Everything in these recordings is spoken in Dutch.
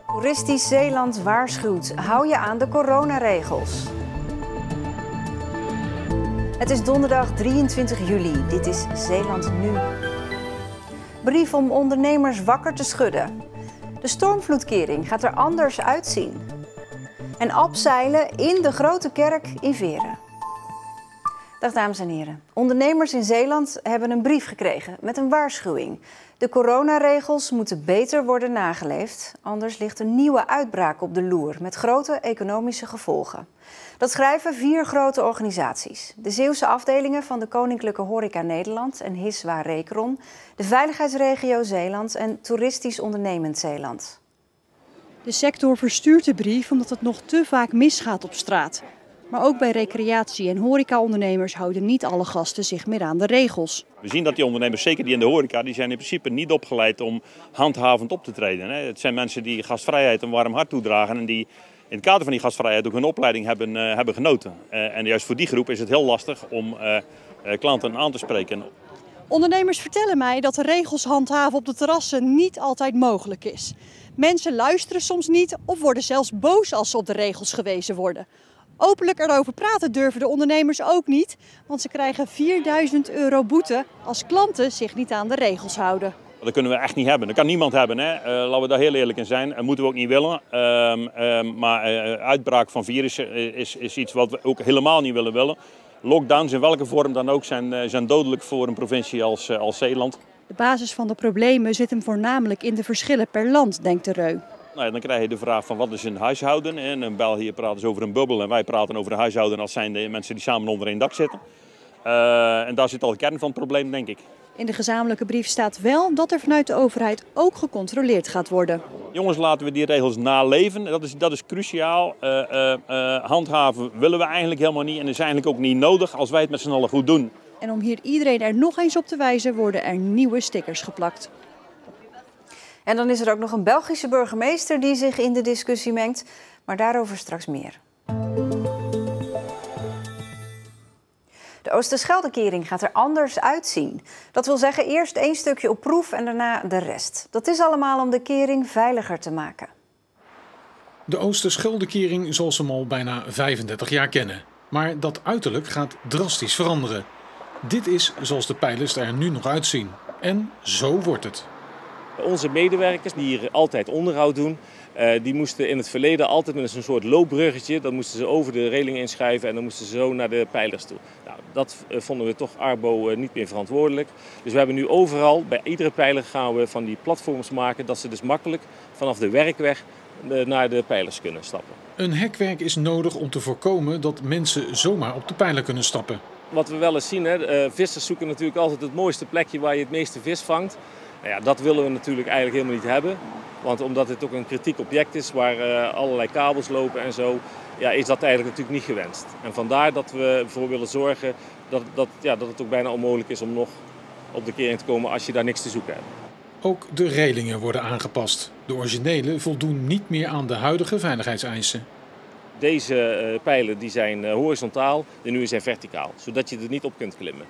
Toeristisch Zeeland waarschuwt, hou je aan de coronaregels. Het is donderdag 23 juli, dit is Zeeland Nu. Brief om ondernemers wakker te schudden. De stormvloedkering gaat er anders uitzien. En abzeilen in de Grote Kerk in Veren. Dag dames en heren. Ondernemers in Zeeland hebben een brief gekregen met een waarschuwing. De coronaregels moeten beter worden nageleefd, anders ligt een nieuwe uitbraak op de loer met grote economische gevolgen. Dat schrijven 4 grote organisaties. De Zeeuwse afdelingen van de Koninklijke Horeca Nederland en Hiswa Rekron, de Veiligheidsregio Zeeland en Toeristisch Ondernemend Zeeland. De sector verstuurt de brief omdat het nog te vaak misgaat op straat. Maar ook bij recreatie- en horecaondernemers houden niet alle gasten zich meer aan de regels. We zien dat die ondernemers, zeker die in de horeca, die zijn in principe niet opgeleid om handhavend op te treden. Het zijn mensen die gastvrijheid een warm hart toedragen en die in het kader van die gastvrijheid ook hun opleiding hebben genoten. En juist voor die groep is het heel lastig om klanten aan te spreken. Ondernemers vertellen mij dat de regels handhaven op de terrassen niet altijd mogelijk is. Mensen luisteren soms niet of worden zelfs boos als ze op de regels gewezen worden. Openlijk erover praten durven de ondernemers ook niet, want ze krijgen €4000 boete als klanten zich niet aan de regels houden. Dat kunnen we echt niet hebben. Dat kan niemand hebben. Hè. Laten we daar heel eerlijk in zijn. Dat moeten we ook niet willen. Maar uitbraak van virussen is iets wat we ook helemaal niet willen. Lockdowns in welke vorm dan ook zijn dodelijk voor een provincie als Zeeland. De basis van de problemen zit hem voornamelijk in de verschillen per land, denkt de Reu. Nou ja, dan krijg je de vraag van wat is een huishouden. En in België praten ze over een bubbel en wij praten over een huishouden als zijn de mensen die samen onder één dak zitten. En daar zit al de kern van het probleem, denk ik. In de gezamenlijke brief staat wel dat er vanuit de overheid ook gecontroleerd gaat worden. Jongens, laten we die regels naleven. Dat is cruciaal. Handhaven willen we eigenlijk helemaal niet en is eigenlijk ook niet nodig als wij het met z'n allen goed doen. En om hier iedereen er nog eens op te wijzen worden er nieuwe stickers geplakt. En dan is er ook nog een Belgische burgemeester die zich in de discussie mengt, maar daarover straks meer. De Oosterscheldekering gaat er anders uitzien. Dat wil zeggen eerst 1 stukje op proef en daarna de rest. Dat is allemaal om de kering veiliger te maken. De Oosterscheldekering zoals we hem al bijna 35 jaar kennen. Maar dat uiterlijk gaat drastisch veranderen. Dit is zoals de pijlers er nu nog uitzien. En zo wordt het. Onze medewerkers die hier altijd onderhoud doen, die moesten in het verleden altijd met een soort loopbruggetje, dan moesten ze over de reling inschuiven en dan moesten ze zo naar de pijlers toe. Nou, dat vonden we toch Arbo niet meer verantwoordelijk. Dus we hebben nu overal, bij iedere pijler gaan we van die platforms maken, dat ze dus makkelijk vanaf de werkweg naar de pijlers kunnen stappen. Een hekwerk is nodig om te voorkomen dat mensen zomaar op de pijler kunnen stappen. Wat we wel eens zien, vissers zoeken natuurlijk altijd het mooiste plekje waar je het meeste vis vangt. Nou ja, dat willen we natuurlijk eigenlijk helemaal niet hebben. Want omdat het ook een kritiek object is waar allerlei kabels lopen en zo, ja, is dat eigenlijk natuurlijk niet gewenst. En vandaar dat we ervoor willen zorgen dat het ook bijna onmogelijk is om nog op de kering te komen als je daar niks te zoeken hebt. Ook de relingen worden aangepast. De originele voldoen niet meer aan de huidige veiligheidseisen. Deze pijlen die zijn horizontaal, de nieuwe zijn verticaal, zodat je er niet op kunt klimmen.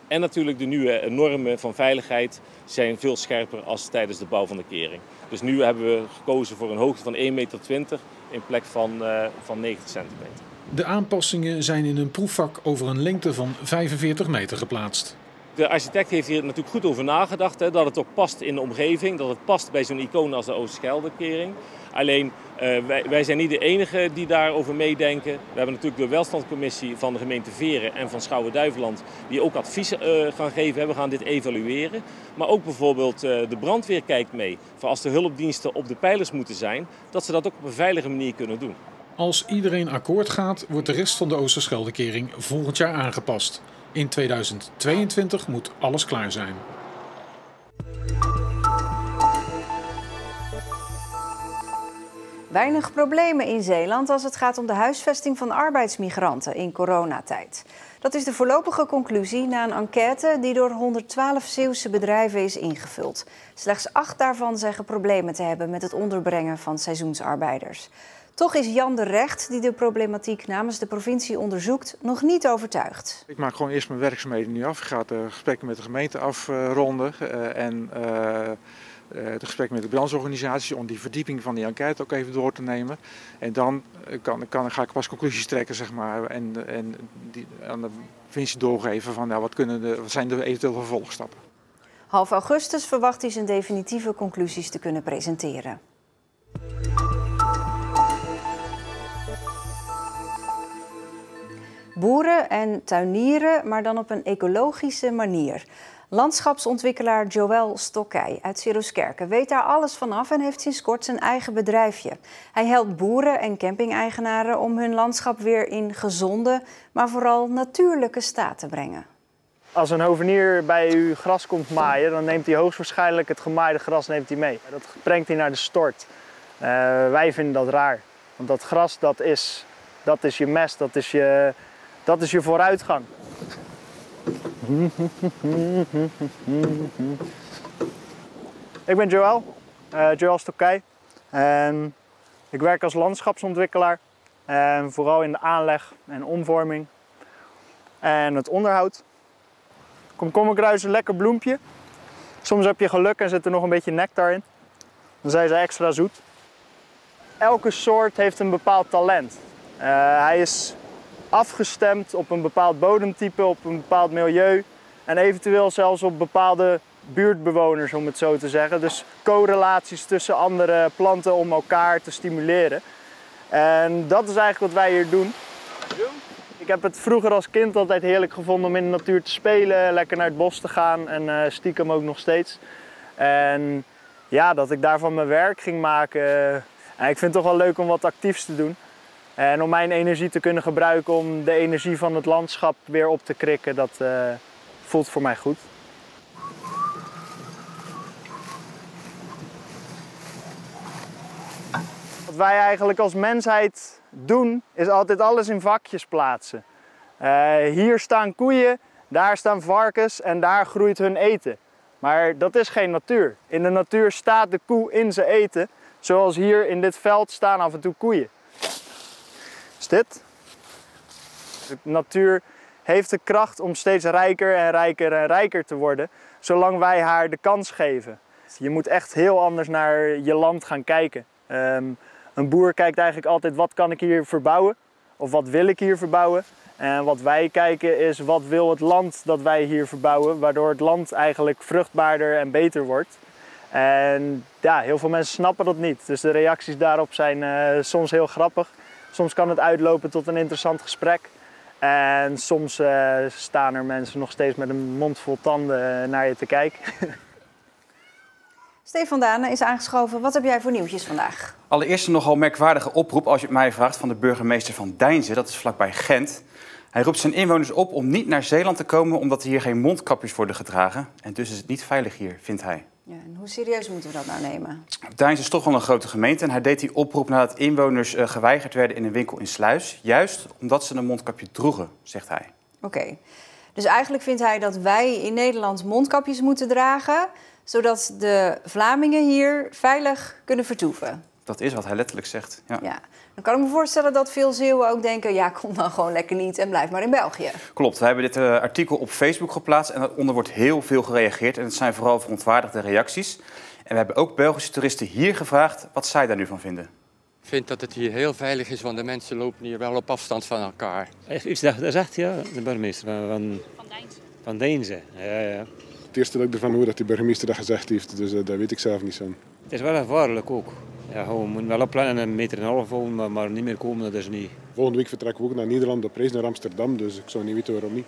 En natuurlijk de nieuwe normen van veiligheid zijn veel scherper als tijdens de bouw van de kering. Dus nu hebben we gekozen voor een hoogte van 1,20 meter in plek van 90 centimeter. De aanpassingen zijn in een proefvak over een lengte van 45 meter geplaatst. De architect heeft hier natuurlijk goed over nagedacht, dat het ook past in de omgeving, dat het past bij zo'n icoon als de Oosterscheldekering. Alleen, wij zijn niet de enige die daarover meedenken. We hebben natuurlijk de welstandscommissie van de gemeente Veren en van Schouwen-Duiveland die ook advies gaan geven. We gaan dit evalueren. Maar ook bijvoorbeeld de brandweer kijkt mee. Voor als de hulpdiensten op de pijlers moeten zijn, dat ze dat ook op een veilige manier kunnen doen. Als iedereen akkoord gaat, wordt de rest van de Oosterscheldekering volgend jaar aangepast. In 2022 moet alles klaar zijn. Weinig problemen in Zeeland als het gaat om de huisvesting van arbeidsmigranten in coronatijd. Dat is de voorlopige conclusie na een enquête die door 112 Zeeuwse bedrijven is ingevuld. Slechts 8 daarvan zeggen problemen te hebben met het onderbrengen van seizoensarbeiders. Toch is Jan de Recht, die de problematiek namens de provincie onderzoekt, nog niet overtuigd. Ik maak gewoon eerst mijn werkzaamheden nu af. Ik ga de gesprekken met de gemeente afronden. het gesprek met de brandsorganisatie om die verdieping van die enquête ook even door te nemen. En dan ga ik pas conclusies trekken, zeg maar, en aan de provincie doorgeven van wat zijn de eventuele vervolgstappen. Half augustus verwacht hij zijn definitieve conclusies te kunnen presenteren. Boeren en tuinieren, maar dan op een ecologische manier. Landschapsontwikkelaar Joël Stokkij uit Siroeskerke weet daar alles vanaf en heeft sinds kort zijn eigen bedrijfje. Hij helpt boeren en camping-eigenaren om hun landschap weer in gezonde, maar vooral natuurlijke staat te brengen. Als een hovenier bij u gras komt maaien, dan neemt hij hoogstwaarschijnlijk het gemaaide gras mee. Dat brengt hij naar de stort. Wij vinden dat raar, want dat gras dat is je mest, dat is je vooruitgang. Ik ben Joël Stokkij en ik werk als landschapsontwikkelaar. En vooral in de aanleg en omvorming en het onderhoud. Komkommerkruid is een lekker bloempje. Soms heb je geluk en zit er nog een beetje nectar in. Dan zijn ze extra zoet. Elke soort heeft een bepaald talent. Hij is afgestemd op een bepaald bodemtype, op een bepaald milieu. En eventueel zelfs op bepaalde buurtbewoners, om het zo te zeggen. Dus correlaties tussen andere planten om elkaar te stimuleren. En dat is eigenlijk wat wij hier doen. Ik heb het vroeger als kind altijd heerlijk gevonden om in de natuur te spelen, lekker naar het bos te gaan en stiekem ook nog steeds. En ja, dat ik daarvan mijn werk ging maken. En ik vind het toch wel leuk om wat actiefs te doen. En om mijn energie te kunnen gebruiken om de energie van het landschap weer op te krikken, dat voelt voor mij goed. Wat wij eigenlijk als mensheid doen, is altijd alles in vakjes plaatsen. Hier staan koeien, daar staan varkens en daar groeit hun eten. Maar dat is geen natuur. In de natuur staat de koe in zijn eten, zoals hier in dit veld staan af en toe koeien. Is dit? De natuur heeft de kracht om steeds rijker en rijker en rijker te worden, zolang wij haar de kans geven. Je moet echt heel anders naar je land gaan kijken. Een boer kijkt eigenlijk altijd, wat kan ik hier verbouwen? Of wat wil ik hier verbouwen? En wat wij kijken is, wat wil het land dat wij hier verbouwen? Waardoor het land eigenlijk vruchtbaarder en beter wordt. En ja, heel veel mensen snappen dat niet. Dus de reacties daarop zijn soms heel grappig. Soms kan het uitlopen tot een interessant gesprek. En soms staan er mensen nog steeds met een mond vol tanden naar je te kijken. Stefan Dane is aangeschoven. Wat heb jij voor nieuwtjes vandaag? Allereerst een nogal merkwaardige oproep, als je het mij vraagt, van de burgemeester van Deinze. Dat is vlakbij Gent. Hij roept zijn inwoners op om niet naar Zeeland te komen, omdat hier geen mondkapjes worden gedragen. En dus is het niet veilig hier, vindt hij. Ja, en hoe serieus moeten we dat nou nemen? Deinze is toch wel een grote gemeente en hij deed die oproep nadat inwoners geweigerd werden in een winkel in Sluis. Juist omdat ze een mondkapje droegen, zegt hij. Oké. Dus eigenlijk vindt hij dat wij in Nederland mondkapjes moeten dragen, zodat de Vlamingen hier veilig kunnen vertoeven. Dat is wat hij letterlijk zegt. Ja. Dan kan ik me voorstellen dat veel Zeeuwen ook denken, ja, kom dan gewoon lekker niet en blijf maar in België. Klopt, we hebben dit artikel op Facebook geplaatst en daaronder wordt heel veel gereageerd. En het zijn vooral verontwaardigde reacties. En we hebben ook Belgische toeristen hier gevraagd wat zij daar nu van vinden. Ik vind dat het hier heel veilig is, want de mensen lopen hier wel op afstand van elkaar. Dat zegt ja, de burgemeester van Deinze. Ja. Het eerste dat ik ervan hoor dat die burgemeester dat gezegd heeft, dus dat weet ik zelf niet zo. Het is wel gevaarlijk ook. Ja, we moeten wel opplannen en 1,5 meter volgen, maar niet meer komen, dat is niet. Volgende week vertrekken we ook naar Nederland op reis naar Amsterdam, dus ik zou niet weten waarom niet.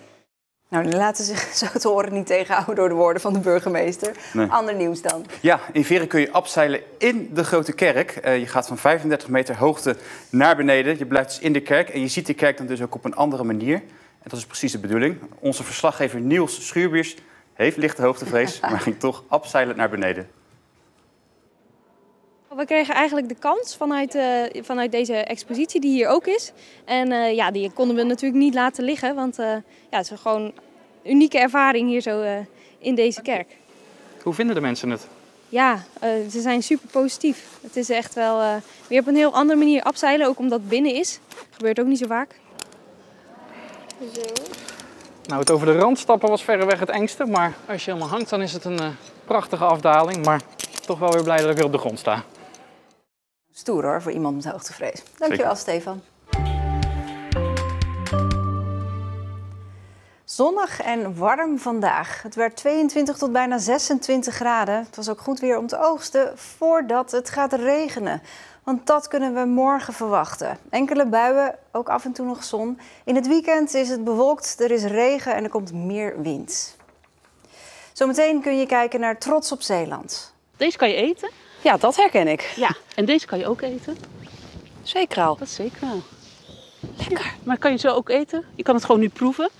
Nou, die laten zich zo te horen niet tegenhouden door de woorden van de burgemeester. Nee. Ander nieuws dan. Ja, in Veren kun je abseilen in de Grote Kerk. Je gaat van 35 meter hoogte naar beneden. Je blijft dus in de kerk en je ziet de kerk dan dus ook op een andere manier. En dat is precies de bedoeling. Onze verslaggever Niels Schuurbiers heeft lichte hoogtevrees, maar ging toch abseilen naar beneden. We kregen eigenlijk de kans vanuit deze expositie die hier ook is. En die konden we natuurlijk niet laten liggen, want het is gewoon een unieke ervaring hier zo in deze kerk. Hoe vinden de mensen het? Ja, ze zijn super positief. Het is echt wel weer op een heel andere manier abseilen, ook omdat het binnen is. Dat gebeurt ook niet zo vaak. Zo. Nou, het over de rand stappen was verreweg het engste, maar als je helemaal hangt dan is het een prachtige afdaling. Maar toch wel weer blij dat ik weer op de grond sta. Stoer hoor, voor iemand met hoogtevrees. Dankjewel, Stefan. Zonnig en warm vandaag. Het werd 22 tot bijna 26 graden. Het was ook goed weer om te oogsten voordat het gaat regenen. Want dat kunnen we morgen verwachten. Enkele buien, ook af en toe nog zon. In het weekend is het bewolkt, er is regen en er komt meer wind. Zometeen kun je kijken naar Trots op Zeeland. Deze kan je eten. Ja, dat herken ik. Ja, en deze kan je ook eten. Zeekraal. Dat is zeekraal. Lekker. Ja, maar kan je zo ook eten? Je kan het gewoon nu proeven.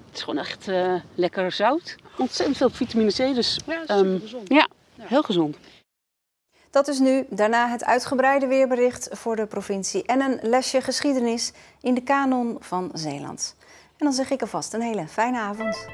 Het is gewoon echt lekker zout. Ontzettend veel vitamine C, dus ja, super gezond. Ja, heel gezond. Dat is nu, daarna het uitgebreide weerbericht voor de provincie en een lesje geschiedenis in de kanon van Zeeland. En dan zeg ik alvast een hele fijne avond.